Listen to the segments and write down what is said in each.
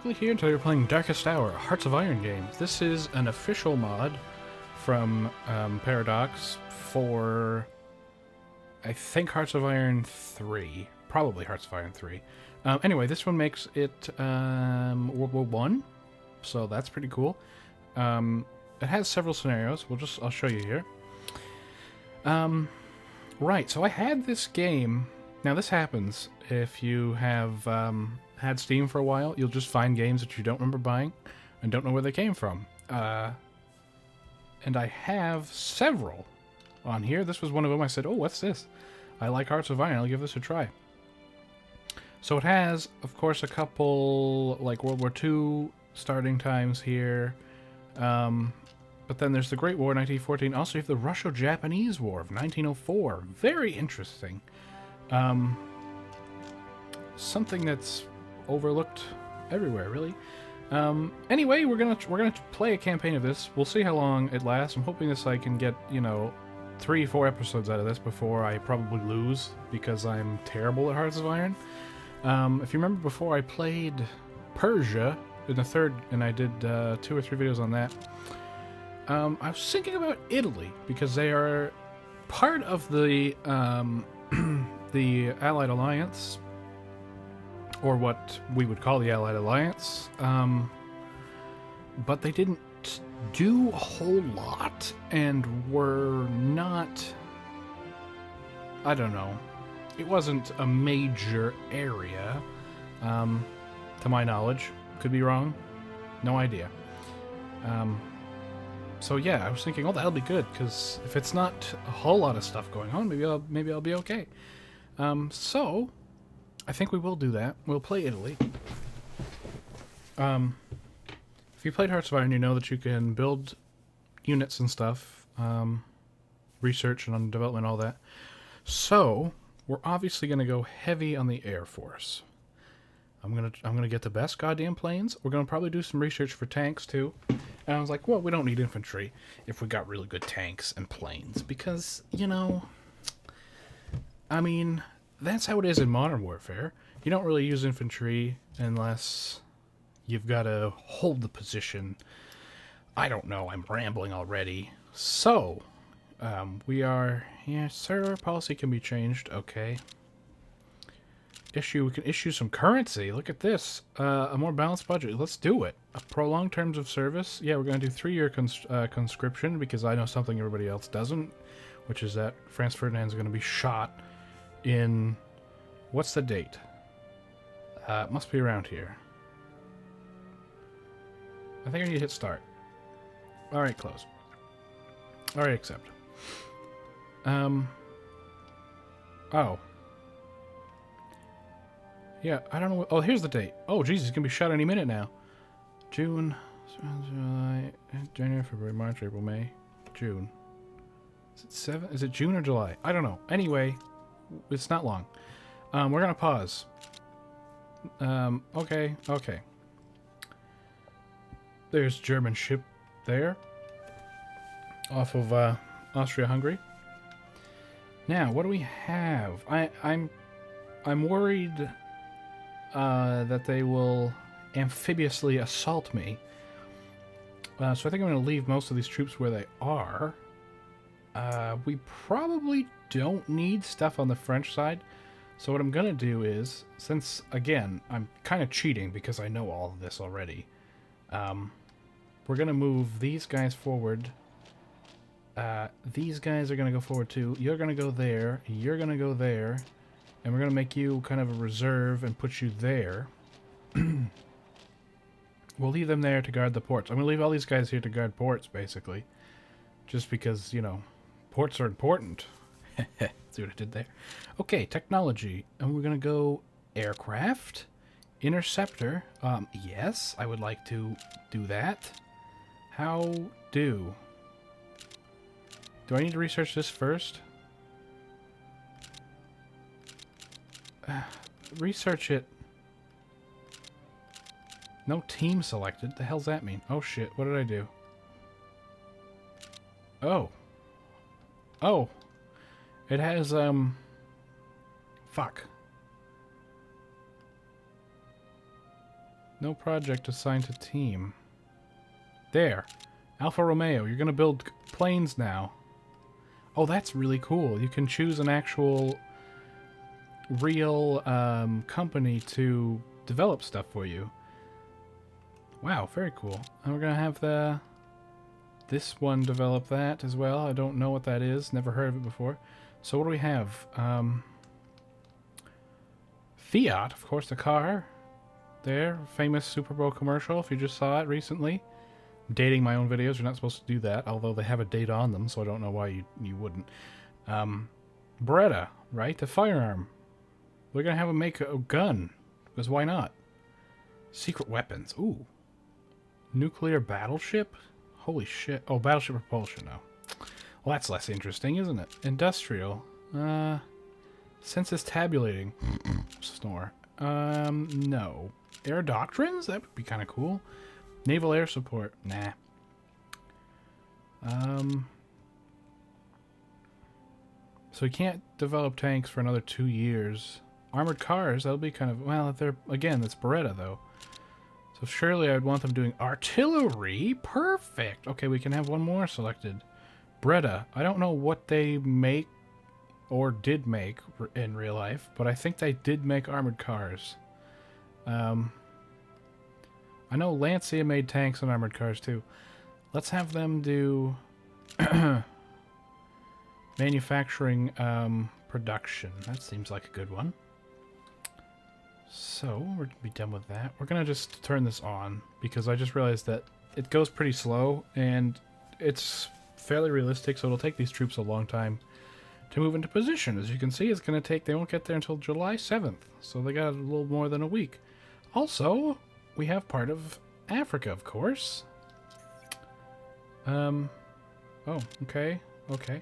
MacLeod here, and today we're playing Darkest Hour, a Hearts of Iron game. This is an official mod from Paradox for, I think, Hearts of Iron 3. Probably Hearts of Iron 3. Anyway, this one makes it World War One, so that's pretty cool. It has several scenarios. I'll show you here. Right, so I had this game. Now this happens if you have had Steam for a while. You'll just find games that you don't remember buying and don't know where they came from. And I have several on here. This was one of them. I said, oh, what's this? I like Hearts of Iron. I'll give this a try. So it has, of course, a couple like World War II starting times here. But then there's the Great War, 1914. Also, you have the Russo-Japanese War of 1904. Very interesting. Something that's overlooked everywhere, really. Anyway, we're gonna play a campaign of this. We'll see how long it lasts. I'm hoping I can get 3-4 episodes out of this before I probably lose because I'm terrible at Hearts of Iron. If you remember before, I played Persia in the third, and I did 2 or 3 videos on that. I was thinking about Italy because they are part of the the Allied Alliance, or what we would call the Allied Alliance, but they didn't do a whole lot and were not, I don't know, it wasn't a major area, to my knowledge. Could be wrong, no idea. So yeah, I was thinking, oh, that'll be good, because if it's not a whole lot of stuff going on, maybe I'll be okay. So I think we will do that. We'll play Italy. If you played Hearts of Iron, you know that you can build units and stuff, research and on development, all that. So we're obviously going to go heavy on the Air Force. I'm gonna get the best goddamn planes. We're gonna probably do some research for tanks too. And I was like, well, we don't need infantry if we got really good tanks and planes, because I mean, that's how it is in Modern Warfare. You don't really use infantry unless you've got to hold the position. I don't know. I'm rambling already. So, we are... Yes, sir. Policy can be changed. Okay. We can issue some currency. Look at this. A more balanced budget. Let's do it. Prolonged terms of service. Yeah, we're going to do 3-year conscription because I know something everybody else doesn't, which is that Franz Ferdinand's going to be shot in... What's the date? It must be around here. I think I need to hit start. Alright, close. Alright, accept. Oh. Yeah, I don't know. Oh, here's the date. Oh, Jesus, he's going to be shot any minute now. June, July, January, February, March, April, May, June. Is it 7? Is it June or July? I don't know. Anyway, it's not long. We're going to pause. Okay. There's German ship there. Off of, Austria-Hungary. Now, what do we have? I'm worried... that they will amphibiously assault me. So I think I'm going to leave most of these troops where they are. We probably don't need stuff on the French side. So what I'm going to do is, since, again, I'm kind of cheating because I know all of this already, we're going to move these guys forward. These guys are going to go forward too. You're going to go there. You're going to go there. And we're going to make you kind of a reserve and put you there. We'll leave them there to guard the ports. I'm going to leave all these guys here to guard ports, basically. Just because, ports are important. See what I did there? Okay, technology. And we're going to go aircraft. Interceptor. Yes, I would like to do that. How do? Do I need to research this first? Research it. No team selected. The hell's that mean? Oh shit, what did I do? Oh. Oh. It has, Fuck. No project assigned to team. There. Alfa Romeo, you're gonna build planes now. Oh, that's really cool. You can choose an actual real company to develop stuff for you. Wow, very cool. And we're gonna have this one develop that as well. I don't know what that is. Never heard of it before. So what do we have? Fiat, of course, the car. There, famous Super Bowl commercial, if you just saw it recently. Dating my own videos, you're not supposed to do that, although they have a date on them, so I don't know why you wouldn't. Beretta, right? The firearm. We're gonna have them make a gun, because why not? Secret weapons, ooh. Nuclear battleship? Holy shit. Oh, battleship propulsion now. Well, that's less interesting, isn't it? Industrial. Census tabulating. Snore. No. Air doctrines? That would be kind of cool. Naval air support. Nah. So we can't develop tanks for another 2 years. Armored cars, that'll be kind of... Well, they're... Again, that's Beretta, though. So surely I'd want them doing artillery. Perfect. Okay, we can have one more selected. Beretta. I don't know what they make or did make in real life, but I think they did make armored cars. I know Lancia made tanks and armored cars too. Let's have them do manufacturing production. That seems like a good one. So, we're going to be done with that. We're going to just turn this on, because I just realized that it goes pretty slow, and it's fairly realistic, so it'll take these troops a long time to move into position. As you can see, it's going to take... They won't get there until July 7th, so they got a little more than a week. Also, we have part of Africa, of course. Oh, okay. Okay.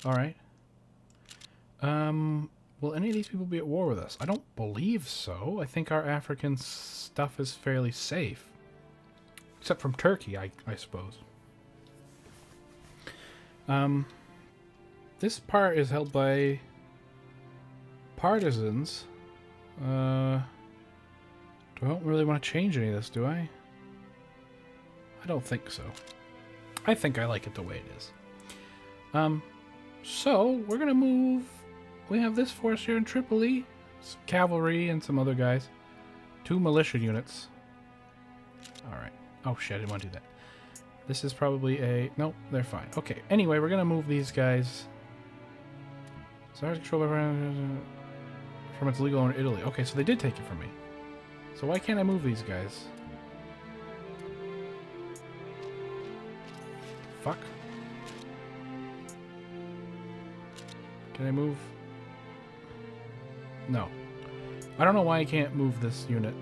Alright. Will any of these people be at war with us? I don't believe so. I think our African stuff is fairly safe. Except from Turkey, I suppose. This part is held by partisans. I don't really want to change any of this, do I? I don't think so. I think I like it the way it is. So, we're gonna move... We have this force here in Tripoli. Some cavalry and some other guys. 2 militia units. Alright. Oh shit, I didn't want to do that. This is probably a... Nope, they're fine. Okay, anyway, we're gonna move these guys. Sorry, control from its legal owner, Italy. Okay, so they did take it from me. So why can't I move these guys? Fuck. Can I move? No. I don't know why I can't move this unit.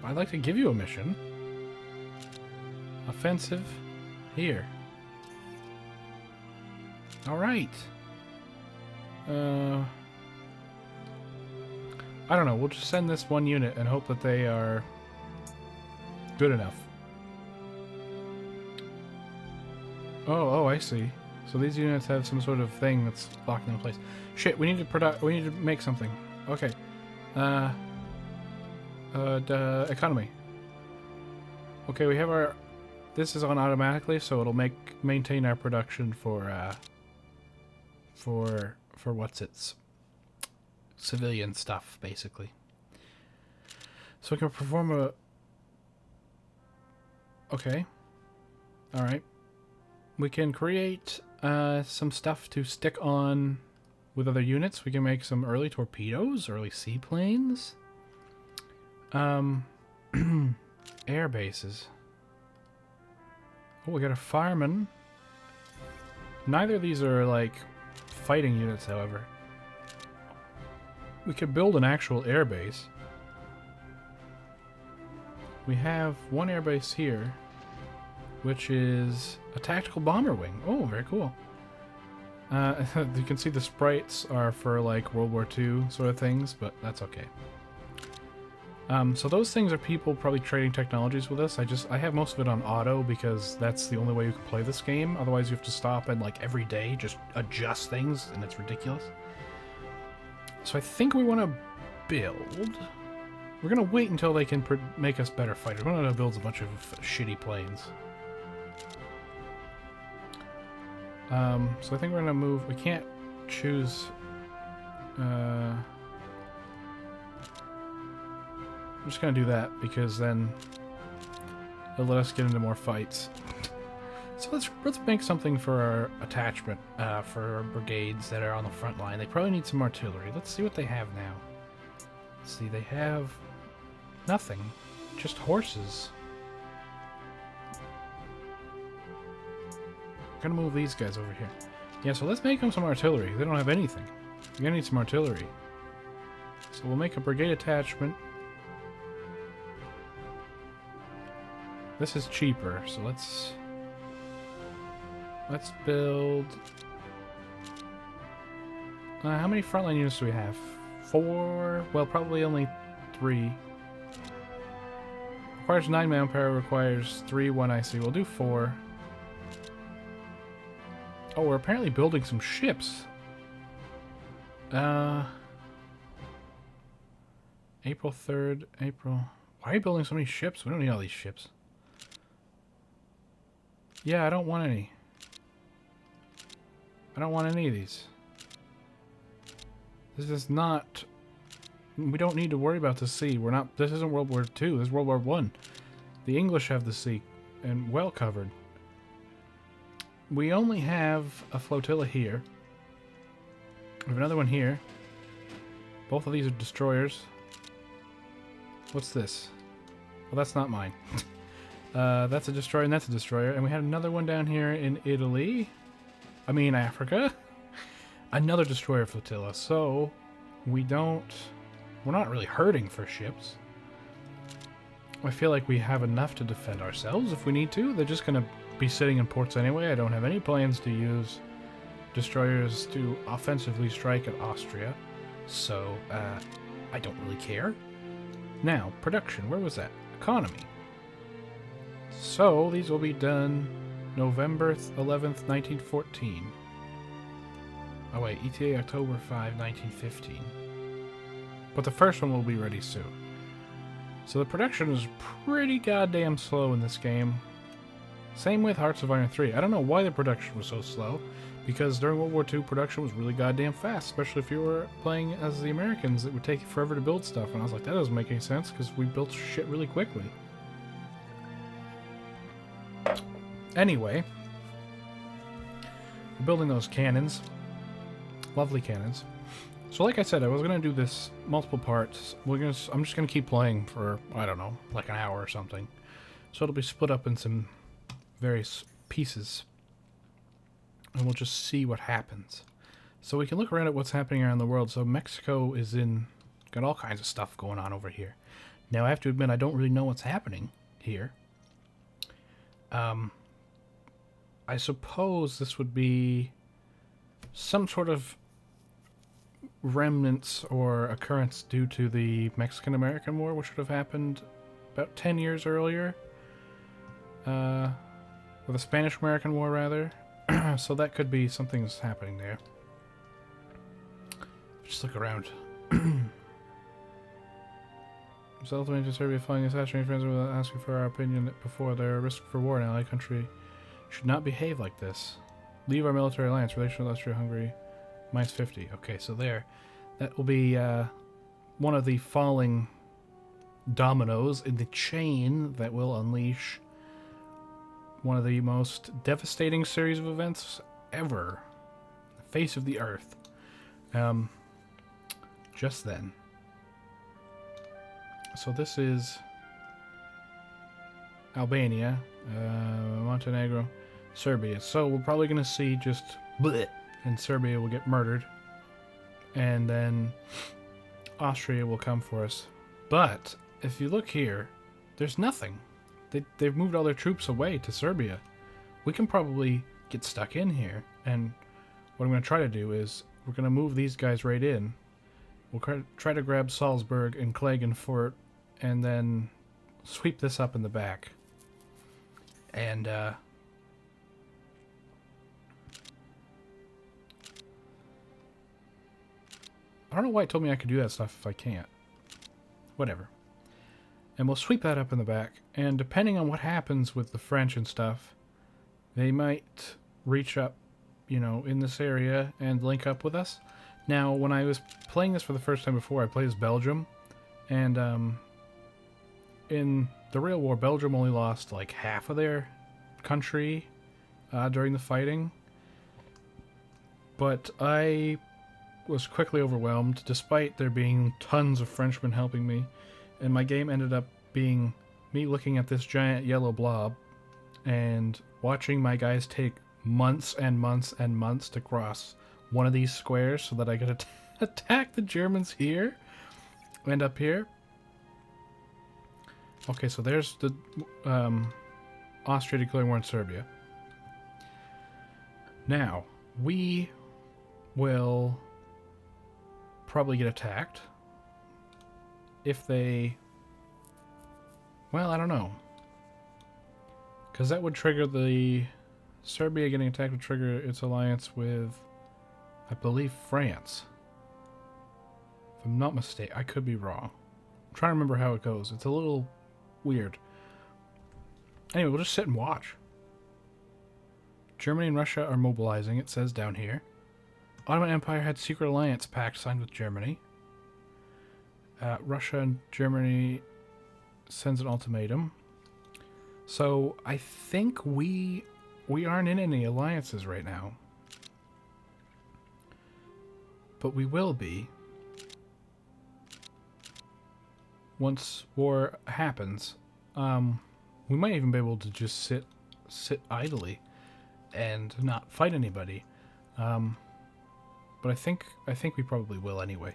I'd like to give you a mission. Offensive. Here. Alright. I don't know. We'll just send this one unit and hope that they are good enough. Oh, I see. So these units have some sort of thing that's locked in place. Shit, we need to make something. Okay. Economy. Okay, we have our... This is on automatically, so it'll maintain our production for what's its civilian stuff, basically. So we can perform a... Okay. Alright. We can create some stuff to stick on with other units. We can make some early torpedoes, early seaplanes. Air bases. Oh, we got a fireman. Neither of these are, like, fighting units, however. We could build an actual air base. We have one air base here, which is a tactical bomber wing. Oh, very cool. You can see the sprites are for, like, World War II sort of things, but that's okay. So those things are people probably trading technologies with us. I have most of it on auto because that's the only way you can play this game. Otherwise you have to stop and, like, every day just adjust things, and it's ridiculous. So I think we want to build. We're gonna wait until they can make us better fighters. We're gonna build a bunch of shitty planes. So I think we're gonna move. We can't choose. I'm just gonna do that because then it'll let us get into more fights. So let's make something for our attachment for our brigades that are on the front line. They probably need some artillery. Let's see what they have now. Let's see, they have nothing, just horses. I'm gonna move these guys over here. Yeah, so let's make them some artillery. They don't have anything. You're gonna need some artillery. So we'll make a brigade attachment. This is cheaper, so let's build... how many frontline units do we have? 4? Well, probably only 3. Requires 9 manpower, requires 3, 1 IC. We'll do 4. Oh, we're apparently building some ships. April 3rd, April... Why are you building so many ships? We don't need all these ships. Yeah, I don't want any. I don't want any of these. This is not... We don't need to worry about the sea. We're not... This isn't World War II. This is World War I. The English have the sea. And well covered. We only have a flotilla here. We have another one here. Both of these are destroyers. What's this? Well, that's not mine. That's a destroyer and that's a destroyer. And we had another one down here in Italy. I mean, Africa. Another destroyer flotilla. So, we're not really hurting for ships. I feel like we have enough to defend ourselves if we need to. They're just going to be sitting in ports anyway. I don't have any plans to use destroyers to offensively strike at Austria. So, I don't really care. Now, production. Where was that? Economy. So, these will be done November 11th, 1914. Oh wait, ETA October 5, 1915. But the first one will be ready soon. So the production is pretty goddamn slow in this game. Same with Hearts of Iron 3. I don't know why the production was so slow, because during World War II, production was really goddamn fast, especially if you were playing as the Americans. It would take forever to build stuff, and I was like, that doesn't make any sense, because we built shit really quickly. Anyway, we're building those cannons. Lovely cannons. So like I said, I was going to do this multiple parts. I'm just going to keep playing for, I don't know, like an hour or something. So it'll be split up in some various pieces. And we'll just see what happens. So we can look around at what's happening around the world. So Mexico is got all kinds of stuff going on over here. Now I have to admit, I don't really know what's happening here. I suppose this would be some sort of remnants or occurrence due to the Mexican-American War, which would have happened about 10 years earlier. Or the Spanish-American War, rather. So that could be something's happening there. Just look around. So ultimately, Serbia flying assassinating friends without asking for our opinion before they're a risk for war in an ally country should not behave like this. Leave our military alliance. Relation with Austria-Hungary, minus 50. Okay, so there. That will be one of the falling dominoes in the chain that will unleash one of the most devastating series of events ever. The face of the earth. Just then. So this is Albania, Montenegro, Serbia. So we're probably going to see just bleh, and Serbia will get murdered. And then Austria will come for us. But if you look here, there's nothing. They've moved all their troops away to Serbia. We can probably get stuck in here. And what I'm going to try to do is we're going to move these guys right in. We'll try to grab Salzburg and Klagenfurt and then sweep this up in the back. And, I don't know why it told me I could do that stuff if I can't. whatever. And we'll sweep that up in the back. And depending on what happens with the French and stuff, they might reach up, you know, in this area and link up with us. Now, when I was playing this for the first time before, I played as Belgium. And in the real war, Belgium only lost like half of their country during the fighting. But I was quickly overwhelmed, despite there being tons of Frenchmen helping me. And my game ended up being me looking at this giant yellow blob and watching my guys take months and months and months to cross one of these squares so that I could attack the Germans here and up here. Okay, so there's the Austria declaring war on Serbia. Now, we will probably get attacked if they... Well, I don't know. Because that would trigger the... Serbia getting attacked would trigger its alliance with, I believe, France. If I'm not mistaken. I could be wrong. I'm trying to remember how it goes. It's a little weird. Anyway, we'll just sit and watch. Germany and Russia are mobilizing, it says down here. Ottoman Empire had secret alliance pact signed with Germany. Russia and Germany sends an ultimatum. So I think we aren't in any alliances right now. But we will be once war happens. We might even be able to just sit idly and not fight anybody. But I think we probably will anyway.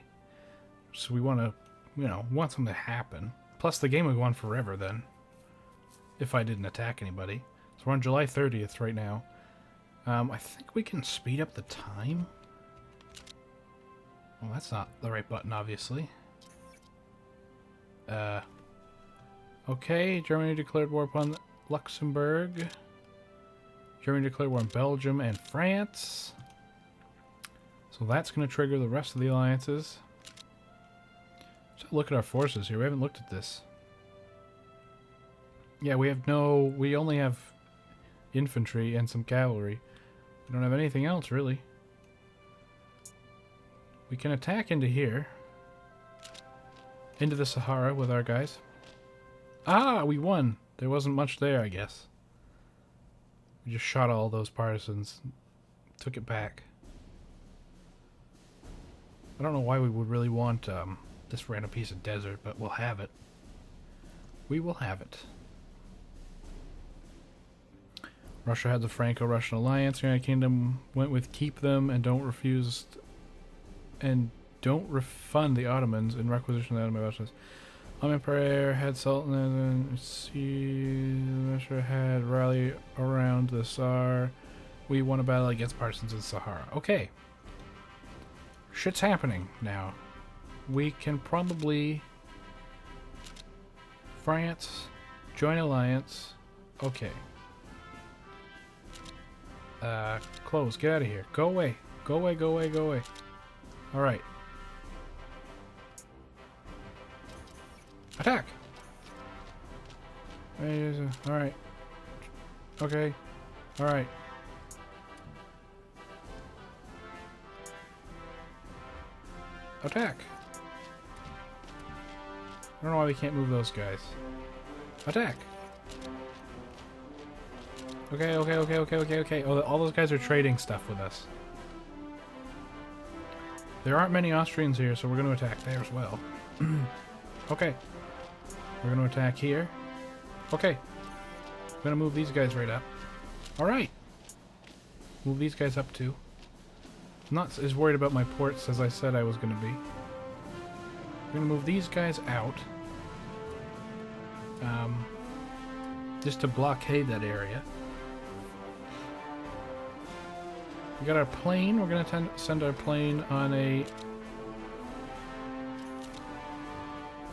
So we want to, you know, want something to happen. Plus the game would go on forever then, if I didn't attack anybody. So we're on July 30th right now. I think we can speed up the time. Well, that's not the right button, obviously. Okay, Germany declared war upon Luxembourg. Germany declared war on Belgium and France. So that's going to trigger the rest of the alliances. Let's look at our forces here. We haven't looked at this. Yeah, we only have infantry and some cavalry. We don't have anything else, really. We can attack into here. Into the Sahara with our guys. Ah, we won. There wasn't much there, I guess. We just shot all those partisans. Took it back. I don't know why we would really want this random piece of desert, but we'll have it. We will have it. Russia had the Franco-Russian alliance. The United Kingdom went with keep them and don't refund the Ottomans in requisition of the Ottoman Russians. Ottoman Empire had Sultan and Russia had rally around the Tsar. We won a battle against partisans in Sahara. Okay. Shit's happening now. We can probably... France, join alliance. Okay. Close. Get out of here. Go away. Go away, go away, go away. Alright. Attack! Alright. Okay. Alright. Attack! I don't know why we can't move those guys. Attack! Okay, okay, okay, okay, okay, okay. Oh, all those guys are trading stuff with us. There aren't many Austrians here, so we're going to attack there as well. Okay. We're going to attack here. Okay. We're going to move these guys right up. Alright. Move these guys up too. I'm not as worried about my ports as I said I was going to be. We're going to move these guys out. Just to blockade that area. We got our plane. We're going to send our plane on a...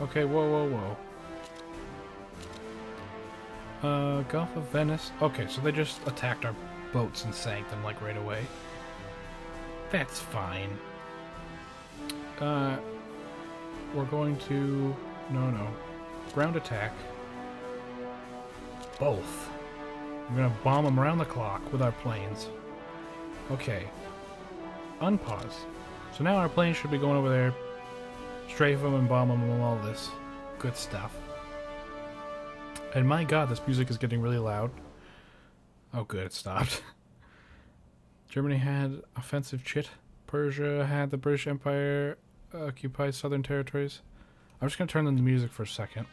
Okay, whoa, whoa, whoa. Gulf of Venice. Okay, so they just attacked our boats and sank them, like, right away. That's fine. We're going to No. Ground attack. Both. We're gonna bomb them around the clock with our planes. Okay. Unpause. So now our plane should be going over there, strafe them and bomb them and all this good stuff. And my god, this music is getting really loud. Oh good, it stopped. Germany had offensive chit. Persia had the British Empire occupy southern territories. I'm just gonna turn on the music for a second.